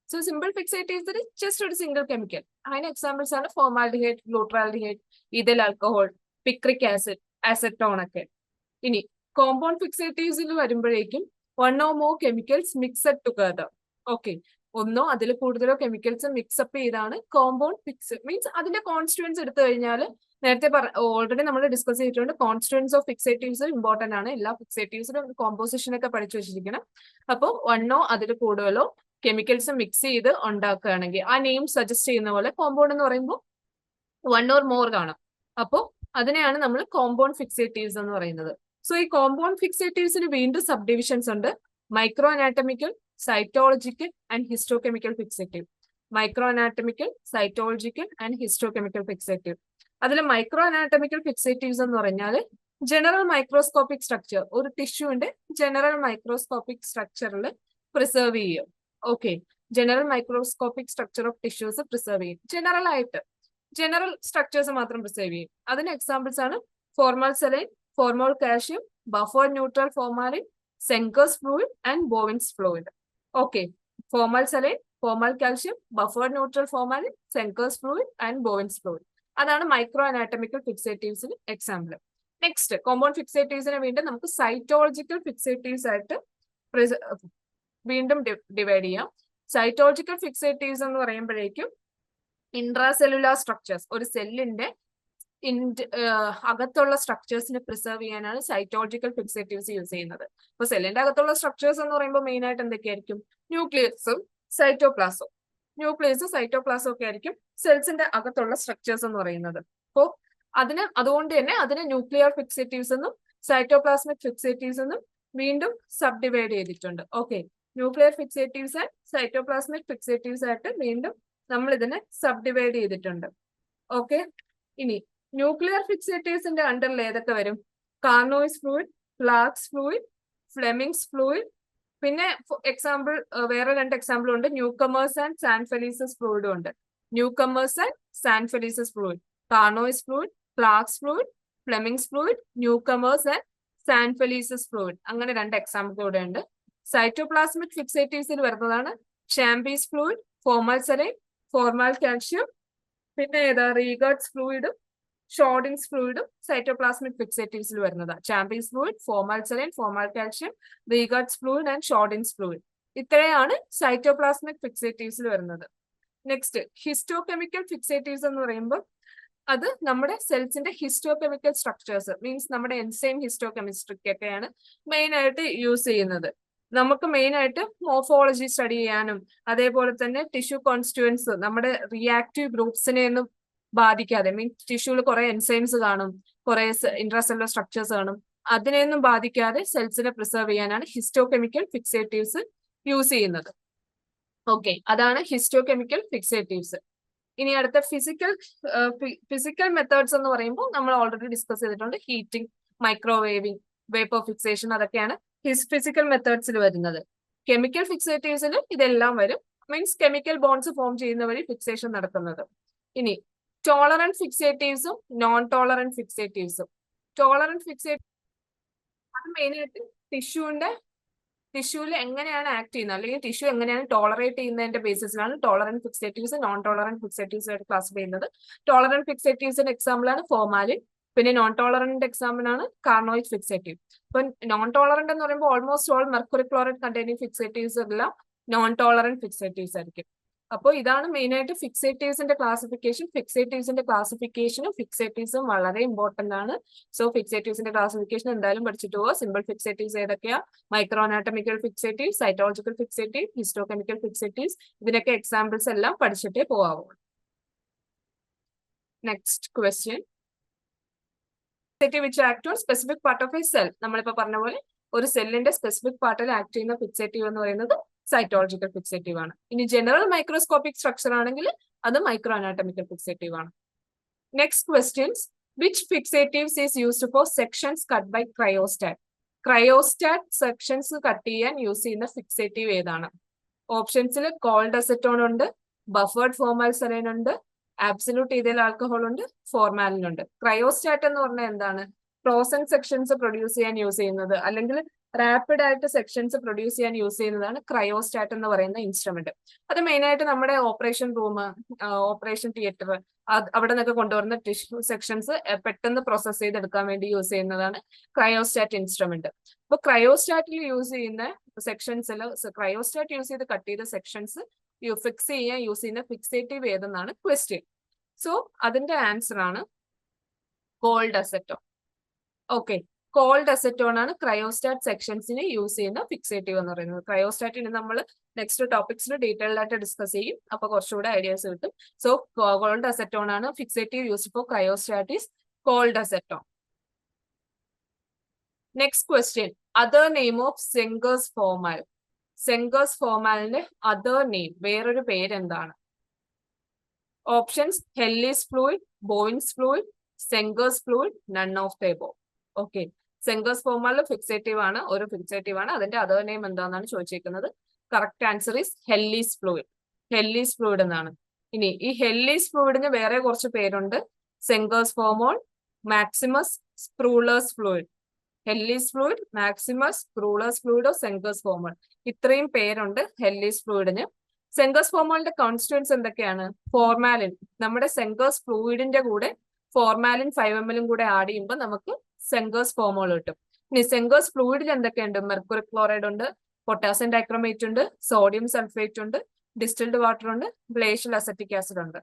സോ സിമ്പിൾ ഫിക്സേറ്റീവ്സിന് ജസ്റ്റ് ഒരു സിംഗിൾ കെമിക്കൽ. അതിന് എക്സാമ്പിൾസ് ആണ് formaldehyde, glutaraldehyde, ethyl alcohol, picric acid, acetone ഒക്കെ. ഇനി കോമ്പൗണ്ട് ഫിക്സേറ്റീവ്സിൽ വരുമ്പോഴേക്കും 1 or more chemicals mixed together. Okay, ഒന്നോ അതിൽ കൂടുതലോ കെമിക്കൽസ് മിക്സപ്പ് ചെയ്താണ് കോമ്പൗണ്ട് ഫിക്സ്. മീൻസ് അതിന്റെ കോൺസ്റ്റുവൻസ് എടുത്തു കഴിഞ്ഞാൽ നേരത്തെ ഓൾറെഡി നമ്മൾ ഡിസ്കസ് ചെയ്തിട്ടുണ്ട്. കോൺസ്റ്റുവൻസ് ഓഫ് ഫിക്സേറ്റീവ്സ് ഇമ്പോർട്ടന്റ് ആണ്. എല്ലാ ഫിക്സേറ്റീവ്സിലും കോമ്പോസിഷൻ ഒക്കെ പഠിച്ചു വെച്ചിരിക്കണം. അപ്പോൾ 1 or അതിൽ കൂടുതലോ കെമിക്കൽസ് മിക്സ് ചെയ്ത് ഉണ്ടാക്കുകയാണെങ്കിൽ ആ നെയിം സജസ്റ്റ് ചെയ്യുന്ന പോലെ കോമ്പൗണ്ട് എന്ന് പറയുമ്പോൾ 1 or more കാണാം. അപ്പോൾ അതിനെയാണ് നമ്മൾ കോമ്പൗണ്ട് ഫിക്സേറ്റീവ്സ് എന്ന് പറയുന്നത്. സോ ഈ കോമ്പൗണ്ട് ഫിക്സേറ്റീവ്സിന് വീണ്ടും സബ് ഡിവിഷൻസ് ഉണ്ട്. Micro anatomical, cytological and histochemical fixative. Micro anatomical, cytological and histochemical fixative. അതിൽ മൈക്രോ അനാറ്റമിക്കൽ ഫിക്സേറ്റീവ്സ് എന്ന് പറഞ്ഞാൽ ജനറൽ മൈക്രോസ്കോപ്പിക് സ്ട്രക്ചർ, ഒരു ടിഷ്യൂവിന്റെ ജനറൽ മൈക്രോസ്കോപ്പിക് സ്ട്രക്ചറിൽ പ്രിസർവ് ചെയ്യും. Okay, general microscopic structure of tissues preserve ചെയ്യും. ജനറൽ ആയിട്ട് ജനറൽ സ്ട്രക്ചേഴ്സ് മാത്രം പ്രിസർവ് ചെയ്യും. അതിന് എക്സാമ്പിൾസ് ആണ് formol saline, formol calcium, buffer neutral formalin, Zenker's fluid and Bouin's fluid. Okay, formol saline, formol calcium, buffer neutral formalin, Zenker's fluid and Bouin's fluid. അതാണ് micro anatomical ഫിക്സേറ്റീവ്സിന് example. Next compound ഫിക്സേറ്റീവ്സിനെ വീണ്ടും നമുക്ക് cytological fixatives ആയിട്ട് വീണ്ടും divide ചെയ്യാം. Cytological fixatives എന്ന് പറയുമ്പോഴേക്കും ഇൻട്രാസെല്ലുലാർ സ്ട്രക്ചേഴ്സ്, ഒരു സെല്ലിന്റെ അകത്തുള്ള സ്ട്രക്ചേഴ്സിനെ പ്രിസർവ് ചെയ്യാനാണ് സൈറ്റോളജിക്കൽ ഫിക്സേറ്റീവ്സ് യൂസ് ചെയ്യുന്നത്. അപ്പൊ സെല്ലിന്റെ അകത്തുള്ള സ്ട്രക്ചേഴ്സ് എന്ന് പറയുമ്പോൾ മെയിൻ ആയിട്ട് എന്തൊക്കെയായിരിക്കും? ന്യൂക്ലിയസും സൈറ്റോപ്ലാസും. ന്യൂക്ലിയസും സൈറ്റോപ്ലാസും ഒക്കെ ആയിരിക്കും സെൽസിന്റെ അകത്തുള്ള സ്ട്രക്ചേഴ്സ് എന്ന് പറയുന്നത്. അപ്പോൾ അതുകൊണ്ട് തന്നെ അതിനെ ന്യൂക്ലിയർ ഫിക്സേറ്റീവ്സ് എന്നും സൈറ്റോപ്ലാസ്മിക് ഫിക്സേറ്റീവ്സ് എന്നും വീണ്ടും സബ് ഡിവൈഡ് ചെയ്തിട്ടുണ്ട്. Okay, nuclear fixatives and cytoplasmic fixatives ആയിട്ട് വീണ്ടും നമ്മൾ ഇതിനെ സബ് ഡിവൈഡ് ചെയ്തിട്ടുണ്ട്. ഓക്കെ, ഇനി ന്യൂക്ലിയർ ഫിക്സേറ്റീവ്സിന്റെ അണ്ടറിൽ ഏതൊക്കെ വരും? Carnoy's fluid, Clarke's fluid, Flemming's fluid, പിന്നെ എക്സാമ്പിൾ വേറെ 2 എക്സാമ്പിൾ ഉണ്ട്. ന്യൂകമേഴ്സ് ആൻഡ് സാൻഫെലീസസ് ഫ്ലൂയിഡും ഉണ്ട്. Newcomer's and Sanfelice's fluid, Carnoy's fluid, Clarke's fluid, Flemming's fluid, Newcomer's and Sanfelice's fluid. അങ്ങനെ 2 എക്സാമ്പിൾ കൂടെ ഉണ്ട്. സൈറ്റോപ്ലാസ്മിക് ഫിക്സേറ്റീവ്സിൽ വരുന്നതാണ് Champy's fluid, formol saline, formol calcium, പിന്നെ ഏതാ റീഗാർഡ്സ് ഫ്ലൂയിഡും ഷോർഡിൻസ് ഫ്ലൂയിഡും സൈറ്റോപ്ലാസ്മിക് ഫിക്സേറ്റീവ്സിൽ വരുന്നതാണ്. Champy's fluid, formol saline, formol calcium, Regaud's fluid and Schaudinn's fluid. ഇത്രയാണ് സൈറ്റോപ്ലാസ്മിക് ഫിക്സേറ്റീവ്സിൽ വരുന്നത്. നെക്സ്റ്റ് ഹിസ്റ്റോകെമിക്കൽ ഫിക്സേറ്റീവ്സ് എന്ന് പറയുമ്പോൾ അത് നമ്മുടെ സെൽസിന്റെ ഹിസ്റ്റോകെമിക്കൽ സ്ട്രക്ചേഴ്സ്, മീൻസ് നമ്മുടെ എൻസൈം ഹിസ്റ്റോകെമിസ്ട്രിക്കൊക്കെയാണ് മെയിൻ ആയിട്ട് യൂസ് ചെയ്യുന്നത്. നമുക്ക് മെയിൻ ആയിട്ട് മോർഫോളജി സ്റ്റഡി ചെയ്യാനും അതേപോലെ തന്നെ ടിഷ്യൂ കോൺസ്റ്റുവൻസ്, നമ്മുടെ റിയാക്റ്റീവ് ഗ്രൂപ്പ്സിനെ ഒന്നും ബാധിക്കാതെ, മീൻസ് ടിഷ്യൂവിൽ കുറെ എൻസൈംസ് കാണും, കുറെ ഇൻട്രാസെല്ലുലർ സ്ട്രക്ചേഴ്സ് കാണും, അതിനെയൊന്നും ബാധിക്കാതെ സെൽസിനെ പ്രിസർവ് ചെയ്യാനാണ് ഹിസ്റ്റോകെമിക്കൽ ഫിക്സേറ്റീവ്സ് യൂസ് ചെയ്യുന്നത്. ഓക്കെ, അതാണ് ഹിസ്റ്റോകെമിക്കൽ ഫിക്സേറ്റീവ്സ്. ഇനി അടുത്ത ഫിസിക്കൽ മെത്തേഡ്സ് എന്ന് പറയുമ്പോൾ നമ്മൾ ഓൾറെഡി ഡിസ്കസ് ചെയ്തിട്ടുണ്ട്. ഹീറ്റിംഗ്, മൈക്രോവേവിംഗ്, വേപ്പർ ഫിക്സേഷൻ, അതൊക്കെയാണ് ഫിസിക്കൽ മെത്തേഡ്സിൽ വരുന്നത്. കെമിക്കൽ ഫിക്സേറ്റീവ്സിൽ ഇതെല്ലാം വരും, മീൻസ് കെമിക്കൽ ബോൺസ് ഫോം ചെയ്യുന്ന വഴി ഫിക്സേഷൻ നടക്കുന്നത്. ഇനി ടോളറന്റ് ഫിക്സേറ്റീവ്സും നോൺ ടോളറന്റ് ഫിക്സേറ്റീവ്സും. ടോളറന്റ് ഫിക്സേറ്റീവ് അത് മെയിനായിട്ട് ടിഷ്യൂവിൽ എങ്ങനെയാണ് ആക്ട് ചെയ്യുന്നത് അല്ലെങ്കിൽ ടിഷ്യൂ എങ്ങനെയാണ് ടോളറേറ്റ് ചെയ്യുന്നതിന്റെ ബേസിസിലാണ് tolerant fixatives non tolerant fixatives ആയിട്ട് ക്ലാസിഫൈ ചെയ്യുന്നത്. ടോളറന്റ് ഫിക്സേറ്റീവ്സിന്റെ എക്സാമ്പിൾ ആണ് ഫോർമാലിൻ, പിന്നെ നോൺ ടോളറന്റ് എക്സാമ്പിൾ ആണ് കാർനോയിക് ഫിക്സേറ്റീവ്. ഇപ്പൊ നോൺ ടോളറന്റ് എന്ന് പറയുമ്പോൾ almost all mercury chloride containing fixatives എല്ലാം നോൺ ടോളറന്റ് ഫിക്സേറ്റീവ്സ് ആയിരിക്കും. അപ്പോൾ ഇതാണ് മെയിൻ ആയിട്ട് ഫിക്സേറ്റീവ്സിന്റെ ക്ലാസിഫിക്കേഷൻ. ഫിക്സേറ്റീവ്സും വളരെ ഇമ്പോർട്ടന്റ് ആണ്. സോ ഫിക്സേറ്റീവ്സിന്റെ ക്ലാസിഫിക്കേഷൻ എന്തായാലും പഠിച്ചിട്ട് പോവുക. സിമ്പിൾ ഫിക്സേറ്റീവ്സ് ഏതൊക്കെയാ? Micro anatomical fixative, cytological fixative, histochemical fixatives. ഇതിനൊക്കെ എക്സാമ്പിൾസ് എല്ലാം പഠിച്ചിട്ടേ പോവാവുള്ളൂ. Next question. Which act on specific part of a cell. നമ്മളിപ്പോ പറഞ്ഞ പോലെ ഒരു സെല്ലിന്റെ സ്പെസിഫിക് പാർട്ടിൽ ആക്ട് ചെയ്യുന്ന ഫിക്സേറ്റീവ് എന്ന് പറയുന്നത് സൈറ്റോളജിക്കൽ ഫിക്സേറ്റീവ് ആണ്. ഇനി ജനറൽ മൈക്രോസ്കോപ്പിക് സ്ട്രക്ചർ ആണെങ്കിൽ അത് മൈക്രോ അനാട്ടമിക്കൽ ഫിക്സേറ്റീവ് ആണ്. Next questions. Which fixatives is used for sections cut by cryostat. Cryostat sections cut ചെയ്യാൻ യൂസ് ചെയ്യുന്ന ഫിക്സേറ്റീവ് ഏതാണ്? ഓപ്ഷൻസിൽ കോൾഡ് അസറ്റോൺ ഉണ്ട്, ബഫേർഡ് ഫോർമാൽസലൈൻ ഉണ്ട്, ആബ്സല്യൂട്ട് ഈഥൈൽ ആൽക്കഹോൾ ഉണ്ട്, ഫോർമാലിൻ ഉണ്ട്. ക്രയോസ്റ്റാറ്റ് എന്ന് പറഞ്ഞാൽ എന്താണ്? ഫ്രോസൺ സെക്ഷൻസ് പ്രൊഡ്യൂസ് ചെയ്യാൻ യൂസ് ചെയ്യുന്നത്, അല്ലെങ്കിൽ റാപ്പിഡ് ആയിട്ട് സെക്ഷൻസ് പ്രൊഡ്യൂസ് ചെയ്യാൻ യൂസ് ചെയ്യുന്നതാണ് ക്രയോസ്റ്റാറ്റ് എന്ന് പറയുന്ന ഇൻസ്ട്രുമെന്റ്. അത് മെയിൻ ആയിട്ട് നമ്മുടെ ഓപ്പറേഷൻ റൂം, ഓപ്പറേഷൻ തിയേറ്റർ, അവിടെ നിന്നൊക്കെ കൊണ്ടുവരുന്ന ടിഷ്യൂ സെക്ഷൻസ് പെട്ടെന്ന് പ്രോസസ് ചെയ്തെടുക്കാൻ വേണ്ടി യൂസ് ചെയ്യുന്നതാണ് ക്രയോസ്റ്റാറ്റ് ഇൻസ്ട്രുമെന്റ്. അപ്പൊ ക്രയോസ്റ്റാറ്റിൽ യൂസ് ചെയ്യുന്ന സെക്ഷൻസിൽ ക്രയോസ്റ്റാറ്റ് യൂസ് ചെയ്ത് കട്ട് ചെയ്ത സെക്ഷൻസ് ഫിക്സ് ചെയ്യാൻ യൂസ് ചെയ്യുന്ന ഫിക്സേറ്റീവ് ഏതെന്നാണ് ക്വസ്റ്റ്യൻ. സോ അതിന്റെ ആൻസർ ആണ് cold acetone. Okay, cold acetone ആണ് ക്രയോസ്റ്റാറ്റ് സെക്ഷൻസിന് യൂസ് ചെയ്യുന്ന ഫിക്സേറ്റീവ് എന്ന് പറയുന്നത്. ക്രയോസ്റ്റാറ്റിന് നമ്മൾ നെക്സ്റ്റ് ടോപ്പിക്സിൽ ഡീറ്റെയിൽഡ് ആയിട്ട് ഡിസ്കസ് ചെയ്യും. അപ്പൊ കുറച്ചുകൂടെ ഐഡിയാസ് കിട്ടും. സോ കോൾഡ് അസറ്റോൺ ആണ് fixative used for cryostat is cold acetone. Next question. Other name of Zenker's formol. Zenker's ഫോർമാലിന്റെ അതർ നെയിം, വേറൊരു പേരെന്താണ്? Options Helly's fluid, Bouin's fluid, Zenker's fluid, none of the above. Okay, Zenker's formol fixative ആണ്, ഒരു fixative ആണ്. അതിന്റെ other name എന്താണെന്നാണ് ചോദിച്ചിരിക്കുന്നത്. Correct answer is Helly's fluid. Helly's fluid എന്നാണ്. ഇനി ഈ ഹെല്ലിസ് ഫ്ലൂയിഡിന് വേറെ കുറച്ച് പേരുണ്ട്. സെങ്കേഴ്സ് ഫോർമോൾ, maximus, സ്പ്രൂളേഴ്സ് fluid. Helly's fluid, maximus, സ്പ്രൂളേഴ്സ് ഫ്ലൂയിഡോ സെങ്കേഴ്സ് ഫോർമോൾ, ഇത്രയും പേരുണ്ട് ഹെല്ലിസ് ഫ്ലൂയിഡിന്. സെങ്കേഴ്സ് ഫോർമോളിന്റെ കോൺസ്റ്റിറ്റ്യൂവൻസ് എന്തൊക്കെയാണ്? ഫോർമാലിൻ. നമ്മുടെ സെങ്കേഴ്സ് ഫ്ലൂയിഡിന്റെ കൂടെ ഫോർമാലിൻ 5 ml കൂടെ ആഡ് ചെയ്യുമ്പോൾ നമുക്ക് സെങ്കേഴ്സ് ഫോർമോൾ കിട്ടും. ഇനി സെങ്കേഴ്സ് ഫ്ലൂയിഡിൽ എന്തൊക്കെയുണ്ട്? മെർക്കുറി ക്ലോറൈഡ് ഉണ്ട്, പൊട്ടാസ്യം ഡൈക്രോമേറ്റ് ഉണ്ട്, സോഡിയം സൾഫേറ്റ് ഉണ്ട്, ഡിസ്റ്റിൽഡ് വാട്ടർ ഉണ്ട്, ഗ്ലേഷ്യൽ അസറ്റിക് ആസിഡ് ഉണ്ട്.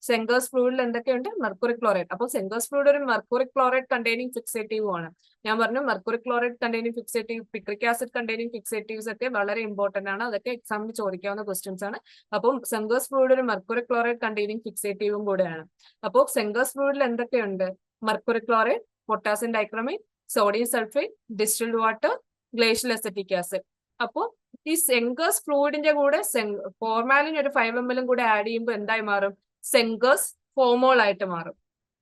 സെങ്കേഴ്സ് ഫ്ലൂയിഡിൽ എന്തൊക്കെയുണ്ട്? Mercury chloride. അപ്പോൾ സെങ്കേഴ്സ് ഫ്ലൂയിഡ് ഒരു മെർക്കുറി ക്ലോറൈഡ് കണ്ടെയ്നിങ് ഫിക്സേറ്റീവ് ആണ്. ഞാൻ പറഞ്ഞു mercury chloride containing fixative, picric acid containing fixatives ഒക്കെ വളരെ ഇമ്പോർട്ടന്റ് ആണ്. അതൊക്കെ എക്സാമിന് ചോദിക്കാവുന്ന ക്വസ്റ്റ്യൻസ് ആണ്. അപ്പം സെങ്കേഴ്സ് ഫ്ലൂയിഡ് ഒരു മെർക്കുറി ക്ലോറൈഡ് കണ്ടെയ്നിങ് ഫിക്സേറ്റീവും കൂടെയാണ്. അപ്പോൾ സെങ്കേഴ്സ് ഫ്ലൂയിഡിൽ എന്തൊക്കെയുണ്ട്? Mercury chloride, potassium dichromate, sodium sulphate, distilled water, glacial acetic acid. അപ്പോൾ ഈ സെങ്കേഴ്സ് ഫ്ലൂയിഡിന്റെ കൂടെ ഫോർമാലിൻ ഒരു 5 ml കൂടെ ആഡ് ചെയ്യുമ്പോൾ എന്തായി മാറും? സെങ്കേഴ്സ് ഫോർമോൾ ആയിട്ട് മാറും.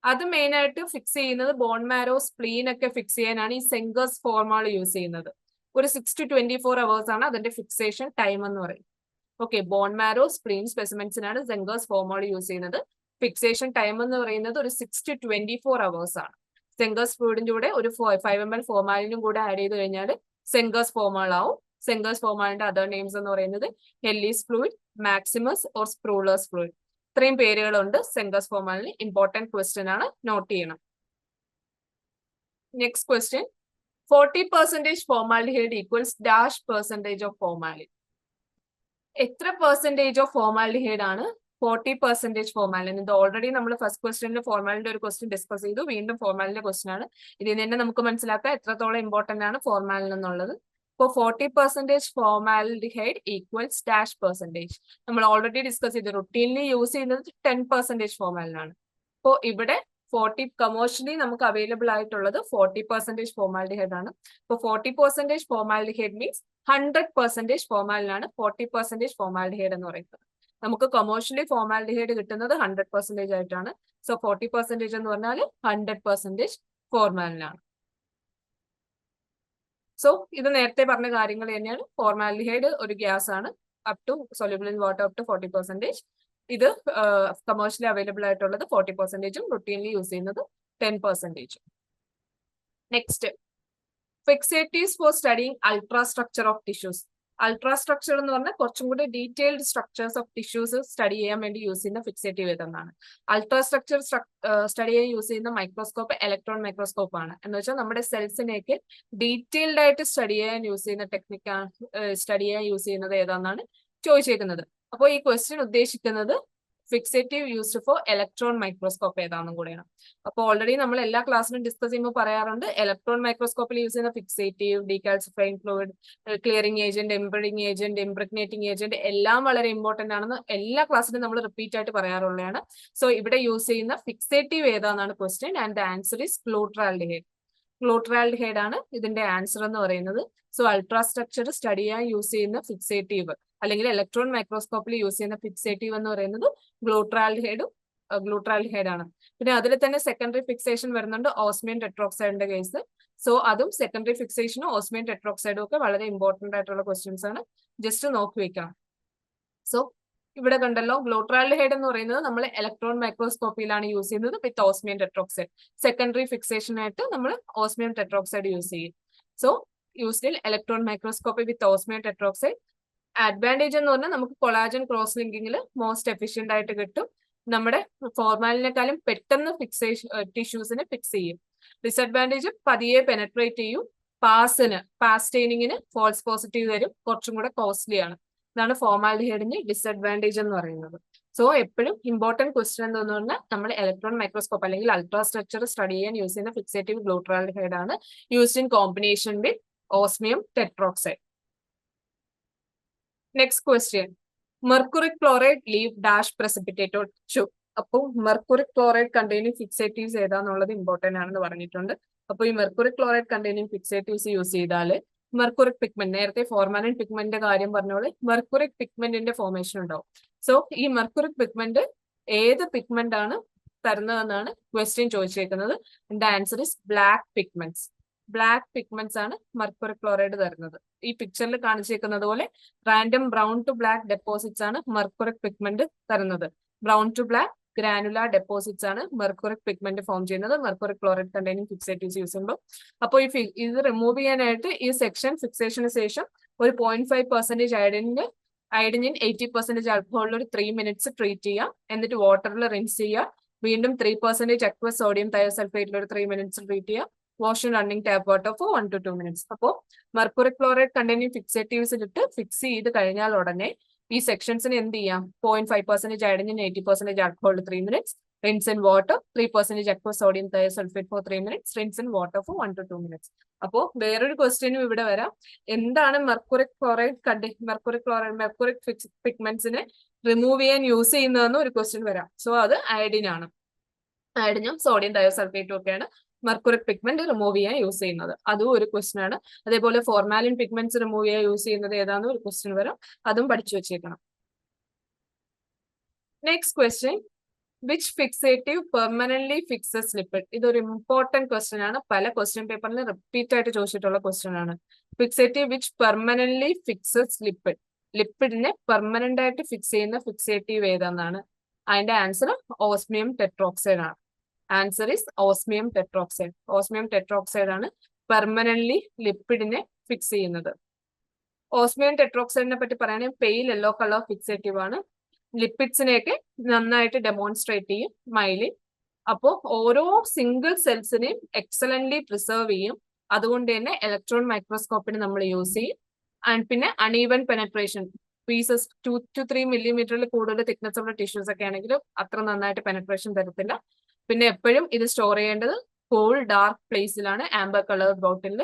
അത് മെയിൻ ആയിട്ട് ഫിക്സ് ചെയ്യുന്നത് ബോൺ മാരോ, സ്പ്ലീൻ ഒക്കെ ഫിക്സ് ചെയ്യാനാണ് ഈ സെങ്കേഴ്സ് ഫോർമോൾ യൂസ് ചെയ്യുന്നത്. ഒരു 6 to 24 hours ആണ് അതിന്റെ ഫിക്സേഷൻ ടൈം എന്ന് പറയും. ഓക്കെ, ബോൺ മാരോ, സ്പ്ലീൻ സ്പെസിമെൻസിനാണ് സെങ്കേഴ്സ് ഫോർമോൾ യൂസ് ചെയ്യുന്നത്. ഫിക്സേഷൻ ടൈം എന്ന് പറയുന്നത് ഒരു 6 to 24 hours ആണ്. സെങ്കേഴ്സ് ഫ്ലൂയിഡിന്റെ കൂടെ ഒരു 5 ml ഫോർമാലിനും കൂടെ ആഡ് ചെയ്ത് കഴിഞ്ഞാൽ സെങ്കേഴ്സ് ഫോർമോൾ ആവും. സെങ്കേഴ്സ് ഫോർമാലിന്റെ അതർ നെയിംസ് എന്ന് പറയുന്നത് ഹെല്ലിസ് ഫ്ലൂയിഡ്, മാക്സിമസ് ഓർ സ്പ്രൂളേഴ്സ് ഫ്ലൂയിഡ്. ഇത്രയും പേരുകളുണ്ട് സെങ്കേഴ്സ് ഫോർമാലിന്. ഇമ്പോർട്ടന്റ് ക്വസ്റ്റ്യൻ ആണ്, നോട്ട് ചെയ്യണം. Next question. 40% formaldehyde equals dash percentage of formalin. എത്ര പെർസെന്റേജ് ഓഫ് ഫോർമാൽഡിഹൈഡ് ആണ് 40% ഫോർമാലിൻ? ഇത് ഓൾറെഡി നമ്മൾ ഫസ്റ്റ് ക്വസ്റ്റ്യനിൽ ഫോർമാലിന്റെ ഒരു ക്വസ്റ്റ്യൻ ഡിസ്കസ് ചെയ്തു. വീണ്ടും ഫോർമാലിന്റെ ക്വസ്റ്റ്യൻ ആണ്. ഇതിൽ തന്നെ നമുക്ക് മനസ്സിലാക്കാം എത്രത്തോളം ഇമ്പോർട്ടന്റ് ആണ് ഫോർമാലിൻ എന്നുള്ളത്. ഇപ്പോൾ 40% ഫോർമാൽഡിഹൈഡ് ഈക്വൽസ് ഡാഷ് പെർസെന്റേജ്. നമ്മൾ ഓൾറെഡി ഡിസ്കസ് ചെയ്തു. റുട്ടീൻലി യൂസ് ചെയ്യുന്നത് 10% ഫോർമാലിനാണ്. അപ്പോൾ ഇവിടെ 40 കമേഴ്ഷ്യലി നമുക്ക് അവൈലബിൾ ആയിട്ടുള്ളത് 40% ഫോർമാൽഡിഹൈഡ് ആണ്. ഇപ്പോൾ 40% ഫോർമാൽഡിഹൈഡ് മീൻസ് 100% ഫോർമാലിനാണ് 40% ഫോർമാൽഡിഹൈഡ് എന്ന് പറയുന്നത്. നമുക്ക് കൊമേഴ്ഷ്യലി ഫോർമാൽഡിഹൈഡ് കിട്ടുന്നത് 100% ആയിട്ടാണ്. സോ 40% എന്ന് പറഞ്ഞാൽ 100% ഫോർമാലിനാണ്. സോ ഇത് നേരത്തെ പറഞ്ഞ കാര്യങ്ങൾ തന്നെയാണ്. ഫോർമാൽഡിഹൈഡ് ഒരു ഗ്യാസ് ആണ്, up to soluble in water up to 40%. ഇത് കമേഴ്ഷ്യലി അവൈലബിൾ ആയിട്ടുള്ളത് 40%, റുട്ടീൻലി യൂസ് ചെയ്യുന്നത് 10%. Next, fixatives for studying ultrastructure of tissues. Ultrastructure എന്ന് പറഞ്ഞാൽ കുറച്ചും കൂടി detailed structures of tissues study ചെയ്യാൻ വേണ്ടി യൂസ് ചെയ്യുന്ന ഫിക്സേറ്റീവ് ഏതെന്നാണ്. അൾട്രാസ്ട്രക്ചർ സ്റ്റഡി ചെയ്യാൻ യൂസ് ചെയ്യുന്ന മൈക്രോസ്കോപ്പ് ഇലക്ട്രോൺ മൈക്രോസ്കോപ്പ് ആണ്. എന്ന് വെച്ചാൽ നമ്മുടെ സെൽസിനെയൊക്കെ ഡീറ്റെയിൽഡ് ആയിട്ട് സ്റ്റഡി ചെയ്യാൻ യൂസ് ചെയ്യുന്ന ടെക്നിക്കാണ്. സ്റ്റഡി ചെയ്യാൻ യൂസ് ചെയ്യുന്നത് ഏതാണെന്നാണ് ചോദിച്ചേക്കുന്നത്. അപ്പോൾ ഈ ക്വസ്റ്റ്യൻ ഉദ്ദേശിക്കുന്നത് fixative used for electron microscope ഏതാണെന്നും കൂടെയാണ്. അപ്പോൾ ഓൾറെഡി നമ്മൾ എല്ലാ ക്ലാസ്സിലും ഡിസ്കസ് ചെയ്യുമ്പോൾ പറയാറുണ്ട് ഇലക്ട്രോൺ മൈക്രോസ്കോപ്പിൽ യൂസ് ചെയ്യുന്ന fixative, decalcifying fluid, clearing agent, embedding agent, impregnating agent എല്ലാം വളരെ ഇമ്പോർട്ടന്റ് ആണെന്ന് എല്ലാ ക്ലാസ്സിലും നമ്മൾ റിപ്പീറ്റ് ആയിട്ട് പറയാറുള്ളതാണ്. സോ ഇവിടെ യൂസ് ചെയ്യുന്ന ഫിക്സേറ്റീവ് ഏതാണെന്നാണ് question and the answer is glutaraldehyde. Glutaraldehyde ആണ് ഇതിന്റെ ആൻസർ എന്ന് പറയുന്നത്. സോ അൾട്രാസ്ട്രക്ചർ സ്റ്റഡി ചെയ്യാൻ യൂസ് ചെയ്യുന്ന ഫിക്സേറ്റീവ് അല്ലെങ്കിൽ ഇലക്ട്രോൺ മൈക്രോസ്കോപ്പിൽ യൂസ് ചെയ്യുന്ന ഫിക്സേറ്റീവ് എന്ന് പറയുന്നത് ഗ്ലൂട്രാൽഡിഹൈഡ് ആണ്. പിന്നെ അതിൽ തന്നെ സെക്കൻഡറി ഫിക്സേഷൻ വരുന്നുണ്ട് ഓസ്മിയം ടെട്രോക്സൈഡിന്റെ കേസ്. സോ അതും സെക്കൻഡറി ഫിക്സേഷനും ഓസ്മിയം ടെട്രോക്സൈഡും ഒക്കെ വളരെ ഇമ്പോർട്ടന്റ് ആയിട്ടുള്ള ക്വസ്റ്റ്യൻസ് ആണ്. ജസ്റ്റ് നോക്കി വെക്കാം. സോ ഇവിടെ കണ്ടല്ലോ, ഗ്ലൂട്രാൽഡിഹൈഡ് എന്ന് പറയുന്നത് നമ്മൾ ഇലക്ട്രോൺ മൈക്രോസ്കോപ്പിയിലാണ് യൂസ് ചെയ്യുന്നത് വിത്ത് ഓസ്മിയം ടെട്രോക്സൈഡ്. സെക്കൻഡറി ഫിക്സേഷൻ ആയിട്ട് നമ്മൾ ഓസ്മിയം ടെട്രോക്സൈഡ് യൂസ് ചെയ്യും. So used in electron microscopy with osmium tetroxide. Advantage എന്ന് പറഞ്ഞാൽ നമുക്ക് കൊളാജൻ ക്രോസ് ലിങ്കിങ്ങിൽ മോസ്റ്റ് എഫിഷ്യന്റ് ആയിട്ട് കിട്ടും. നമ്മുടെ ഫോർമാലിനെക്കാളും പെട്ടെന്ന് ടിഷ്യൂസിനെ ഫിക്സ് ചെയ്യും. ഡിസഡ്വാൻറ്റേജ് പതിയെ പെനട്രേറ്റ് ചെയ്യും. പാസ് സ്റ്റെയിനിങ്ങിന് ഫോൾസ് പോസിറ്റീവ് തരും, കുറച്ചും കൂടെ കോസ്റ്റ്ലി ആണ്. ഇതാണ് ഫോർമാൽഡിഹൈഡിന്റെ ഡിസഡ്വാൻറ്റേജ് എന്ന് പറയുന്നത്. സോ എപ്പോഴും ഇമ്പോർട്ടന്റ് ക്വസ്റ്റ്യൻ എന്ന് പറഞ്ഞാൽ നമ്മൾ ഇലക്ട്രോൺ മൈക്രോസ്കോപ്പ് അല്ലെങ്കിൽ അൾട്രാസ്ട്രക്ചർ സ്റ്റഡി ചെയ്യാൻ യൂസ് ചെയ്യുന്ന ഫിക്സേറ്റീവ് ഗ്ലൂട്രാൽഡിഹൈഡ് ആണ്, used in combination with osmium tetroxide. Next question, mercuric chloride leave dash precipitate or choke. അപ്പോൾ മെർക്കുറിക് ക്ലോറൈഡ് കണ്ടെയ്നിങ് ഫിക്സേറ്റീവ്സ് ഏതാന്നുള്ളത് ഇമ്പോർട്ടന്റ് ആണെന്ന് പറഞ്ഞിട്ടുണ്ട്. അപ്പോൾ ഈ mercuric chloride containing fixatives use ചെയ്താൽ മെർക്കുറിക് പിഗ്മെന്റ്, നേരത്തെ ഫോർമാലിൻ പിഗ്മെന്റിന്റെ കാര്യം പറഞ്ഞോളെ മെർക്കുറിക് പിഗ്മെന്റിന്റെ ഫോർമേഷൻ ഉണ്ടാവും. സോ ഈ മെർക്കുറിക് പിഗ്മെന്റ് ഏത് പിഗ്മെന്റ് ആണ് തരുന്നതെന്നാണ് ക്വസ്റ്റ്യൻ ചോദിച്ചേക്കുന്നത്. എന്റെ answer is black pigments. Black pigments ആണ് മെർക്കുറിക് ക്ലോറൈഡ് തരുന്നത്. ഈ പിക്ചറിൽ കാണിച്ചേക്കുന്നത് പോലെ random brown to black deposits ആണ് മെർക്കുറിക് പിഗ്മെന്റ് തരുന്നത്. Brown to black granular deposits ആണ് മെർക്കുറിക് പിഗ്മെന്റ് ഫോം ചെയ്യുന്നത് mercuric chloride containing fixatives use ചെയ്യുമ്പോൾ. അപ്പോൾ ഇത് റിമൂവ് ചെയ്യാനായിട്ട് ഈ സെക്ഷൻ ഫിക്സേഷന് ശേഷം ഒരു 0.5% അയഡിനിൻ 80% ആൽക്കഹോളിൽ ഒരു 3 minutes ട്രീറ്റ് ചെയ്യാം. എന്നിട്ട് വാട്ടറിൽ റിൻസ് ചെയ്യുക. വീണ്ടും 3% അക്വസ് സോഡിയം തയോസൾഫേറ്റിൽ ഒരു 3 minutes ട്രീറ്റ് ചെയ്യുക. Wash running tap water for 1 to 2 minutes. അപ്പോൾ മെർക്കുറിക് ക്ലോറൈഡ് കണ്ടെയ്നിങ് ഫിക്സേറ്റീവ്സ് ഇട്ട് ഫിക്സ് ചെയ്ത് കഴിഞ്ഞാൽ ഉടനെ ഈ സെക്ഷൻസിന് എന്ത് ചെയ്യാം? 0.5% iodine in 80% alcohol 3 minutes, rinse in water, 3% aqueous sodium thiosulphate for 3 minutes, rinse in water for 1 to 2 minutes. അപ്പോൾ വേറൊരു ക്വസ്റ്റ്യനും ഇവിടെ വരാം. എന്താണ് മെർക്കുറിക് പിഗ്മെന്റ്സിനെ റിമൂവ് ചെയ്യാൻ യൂസ് ചെയ്യുന്നതെന്ന് ഒരു ക്വസ്റ്റ്യൻ വരാം. സോ അത് അയഡിൻ ആണ്. അയഡിനും സോഡിയം തയോസൾഫേറ്റും ഒക്കെയാണ് മെർക്കുറിക് പിഗ്മെന്റ് റിമൂവ് ചെയ്യാൻ യൂസ് ചെയ്യുന്നത്. അതും ഒരു ക്വസ്റ്റ്യൻ ആണ്. അതേപോലെ ഫോർമാലിൻ പിഗ്മെന്റ്സ് റിമൂവ് ചെയ്യാൻ യൂസ് ചെയ്യുന്നത് ഏതാണെന്ന് ഒരു ക്വസ്റ്റ്യൻ വരാം. അതും പഠിച്ചു വെച്ചേക്കണം. Next question, which fixative permanently fixes lipid? ഇതൊരു ഇമ്പോർട്ടന്റ് ക്വസ്റ്റ്യൻ ആണ്. പല ക്വസ്റ്റ്യൻ പേപ്പറിൽ റിപ്പീറ്റ് ആയിട്ട് ചോദിച്ചിട്ടുള്ള ക്വസ്റ്റ്യൻ ആണ്. Fixative which permanently fixes lipid, ലിപ്പിഡിനെ പെർമനന്റ് ആയിട്ട് ഫിക്സ് ചെയ്യുന്ന ഫിക്സേറ്റീവ് ഏതാണെന്നാണ്. അതിന്റെ ആൻസർ ഓസ്മിയം ടെട്രോക്സൈഡ് ആണ്. Answer is osmium tetroxide. Osmium tetroxide ആണ് പെർമനന്റ്ലി ലിപ്പിഡിനെ ഫിക്സ് ചെയ്യുന്നത്. ഓസ്മിയം ടെട്രോക്സൈഡിനെ പറ്റി പറയുകയാണെങ്കിൽ പെയിൽ യെല്ലോ കളർ ഫിക്സേറ്റീവ് ആണ്. ലിപ്പിഡ്സിനെയൊക്കെ നന്നായിട്ട് ഡെമോൺസ്ട്രേറ്റ് ചെയ്യും മൈലിൻ. അപ്പോൾ ഓരോ സിംഗിൾ സെൽസിനെയും എക്സലന്റ്ലി പ്രിസർവ് ചെയ്യും. അതുകൊണ്ട് തന്നെ ഇലക്ട്രോൺ മൈക്രോസ്കോപ്പിന് നമ്മൾ യൂസ് ചെയ്യും. ആൻഡ് പിന്നെ uneven penetration, pieces 2 to 3 millimeter കൂടുതൽ തിക്നെസ് ഉള്ള ടിഷ്യൂസ് ഒക്കെ ആണെങ്കിലും അത്ര നന്നായിട്ട് പെനട്രേഷൻ തരത്തില്ല. പിന്നെ എപ്പോഴും ഇത് സ്റ്റോർ ചെയ്യേണ്ടത് കൂൾ ഡാർക്ക് പ്ലേസിലാണ്, ആംബർ കളർ ബോട്ടിലിൽ.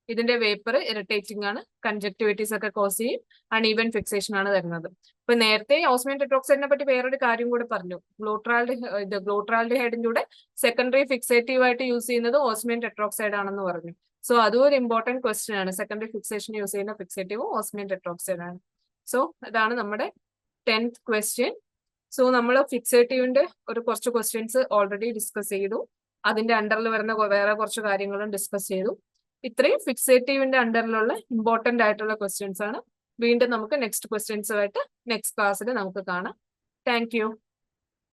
ഇതിന്റെ വേപ്പർ ഇറിറ്റേറ്റിംഗ് ആണ്, കൺജക്ടിവിറ്റീസ് ഒക്കെ കോസ് ചെയ്യും, അൺഈവൻ ഫിക്സേഷൻ ആണ് തരുന്നത്. ഇപ്പൊ നേരത്തെ ഓസ്മിയം ടെട്രോക്സൈഡിനെ പറ്റി വേറൊരു കാര്യം കൂടെ പറഞ്ഞു. ഗ്ലൂട്രാൽഡിഹൈഡിന്റെ കൂടെ സെക്കൻഡറി ഫിക്സേറ്റീവ് ആയിട്ട് യൂസ് ചെയ്യുന്നത് ഓസ്മിയം ടെട്രോക്സൈഡ് ആണെന്ന് പറഞ്ഞു. സോ അതും ഒരു ഇമ്പോർട്ടന്റ് ക്വസ്റ്റ്യൻ ആണ്. സെക്കൻഡറി ഫിക്സേഷൻ യൂസ് ചെയ്യുന്ന ഫിക്സേറ്റീവ് ഓസ്മിയം ടെട്രോക്സൈഡ് ആണ്. സോ ഇതാണ് നമ്മുടെ 10th ക്വസ്റ്റ്യൻ. സോ നമ്മൾ ഫിക്സേറ്റീവിന്റെ കുറച്ച് ക്വസ്റ്റ്യൻസ് ഓൾറെഡി ഡിസ്കസ് ചെയ്തു. അതിന്റെ അണ്ടറിൽ വരുന്ന വേറെ കുറച്ച് കാര്യങ്ങളും ഡിസ്കസ് ചെയ്തു. ഇത്രയും ഫിക്സേറ്റീവിന്റെ അണ്ടറിലുള്ള ഇമ്പോർട്ടന്റ് ആയിട്ടുള്ള ക്വസ്റ്റ്യൻസ് ആണ്. വീണ്ടും നമുക്ക് നെക്സ്റ്റ് ക്വസ്റ്റ്യൻസുമായിട്ട് നെക്സ്റ്റ് ക്ലാസ്സിൽ നമുക്ക് കാണാം. Thank you.